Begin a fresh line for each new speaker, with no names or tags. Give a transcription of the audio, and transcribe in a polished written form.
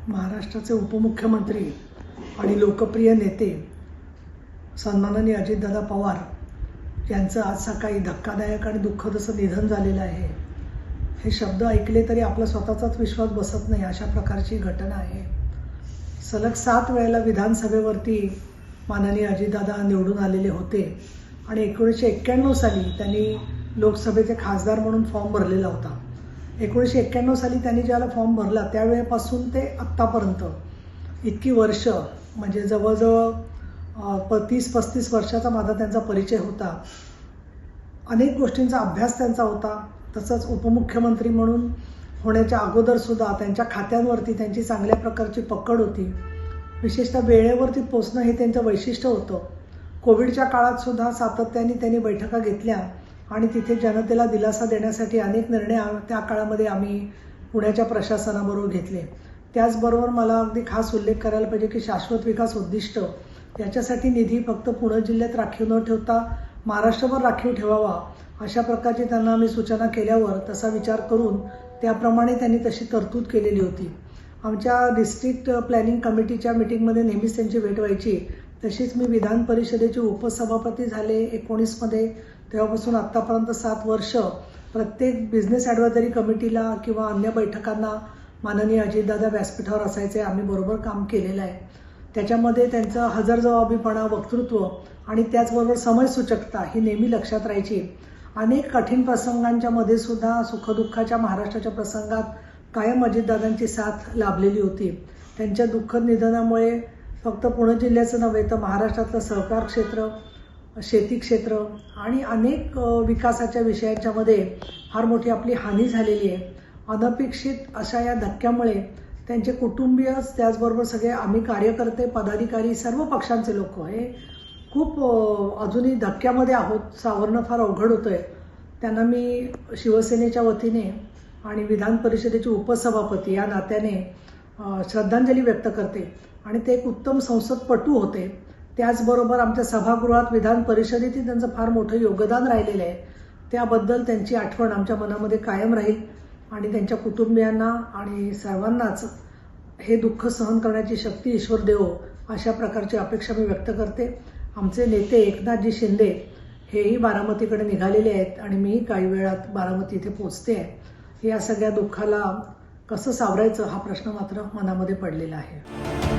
महाराष्ट्राचे उपमुख्यमंत्री आणि लोकप्रिय नेते सन्माननीय अजितदादा पवार यांचं आज सकाळी धक्कादायक आणि दुःखद असं निधन झालेलं आहे। हे शब्द ऐकले तरी आपला स्वतःचाच विश्वास बसत नाही, अशा प्रकारची घटना आहे। सलग 7 वेळेला विधानसभेवरती माननीय अजितदादा निवडून आलेले होते आणि 1991 साली त्यांनी लोकसभेचे खासदार म्हणून फॉर्म भरलेला होता। 1991 साली त्यांनी ज्याला फॉर्म भरला त्यावेळेपासून ते आत्तापर्यंत इतकी वर्ष, म्हणजे जवळजवळ 30-35 वर्षाचा माझा त्यांचा परिचय होता। अनेक गोष्टींचा अभ्यास त्यांचा होता। तसंच उपमुख्यमंत्री म्हणून होण्याच्या अगोदरसुद्धा त्यांच्या खात्यांवरती त्यांची चांगल्या प्रकारची पकड होती। विशेषतः वेळेवरती पोचणं हे त्यांचं वैशिष्ट्य होतं। कोविडच्या काळातसुद्धा सातत्याने त्यांनी बैठका घेतल्या आणि तिथे जनतेला दिलासा देण्यासाठी अनेक निर्णय त्या काळामध्ये आम्ही पुण्याच्या प्रशासनाबरोबर घेतले। त्याचबरोबर मला अगदी खास उल्लेख करायला पाहिजे की शाश्वत विकास उद्दिष्ट याच्यासाठी निधी फक्त पुणे जिल्ह्यात राखीव न ठेवता महाराष्ट्रभर राखीव ठेवावा, अशा प्रकारची त्यांना आम्ही सूचना केल्यावर तसा विचार करून त्याप्रमाणे त्यांनी तशी तरतूद केलेली होती। आमच्या डिस्ट्रिक्ट प्लॅनिंग कमिटीच्या मीटिंगमध्ये नेहमीच त्यांची भेट व्हायची। तशीच मी विधान परिषदेचे उपसभापती झाले 19 मध्ये, तेव्हापासून आत्तापर्यंत 7 वर्ष प्रत्येक बिझनेस ॲडव्हायझरी कमिटीला किंवा अन्य बैठकांना माननीय अजितदादा व्यासपीठावर असायचे, आम्ही बरोबर काम केलेलं आहे। त्याच्यामध्ये त्यांचं हजरजबाबीपणा, वक्तृत्व आणि त्याचबरोबर समयसूचकता ही नेहमी लक्षात राहायची। अनेक कठीण प्रसंगांच्या मध्ये सुद्धा सुखदुःखाच्या महाराष्ट्राच्या प्रसंगात कायम अजितदादांची साथ लाभलेली होती। त्यांच्या दुःखद निधनामुळे फक्त पुणे जिल्ह्याचं नव्हे तर महाराष्ट्रातलं सहकार क्षेत्र, शेती क्षेत्र आणि अनेक विकासाच्या विषयांच्यामध्ये फार मोठी आपली हानी झालेली आहे। अनपेक्षित अशा या धक्क्यामुळे त्यांचे कुटुंबीय, त्याचबरोबर सगळे आम्ही कार्यकर्ते, पदाधिकारी, सर्व पक्षांचे लोक हे खूप अजूनही धक्क्यामध्ये आहोत। सावरणं फार अवघड होतं आहे। त्यांना मी शिवसेनेच्या वतीने आणि विधान परिषदेचे उपसभापती या नात्याने श्रद्धांजली व्यक्त करते। आणि ते एक उत्तम संसदपटू होते। त्याचबरोबर आमच्या सभागृहात, विधान परिषदेतील त्यांचं फार मोठं योगदान राहिलेलं आहे। त्याबद्दल त्यांची आठवण आमच्या मनामध्ये कायम राहील आणि त्यांच्या कुटुंबियांना आणि सर्वांनाच हे दुःख सहन करण्याची शक्ती ईश्वर देवो, अशा प्रकारची अपेक्षा मी व्यक्त करते। आमचे नेते एकनाथजी शिंदे हेही बारामतीकडे निघालेले आहेत आणि मीही काही वेळात बारामती इथे पोचते आहे। या सगळ्या दुःखाला कसं सावरायचं हा प्रश्न मात्र मनामध्ये पडलेला आहे।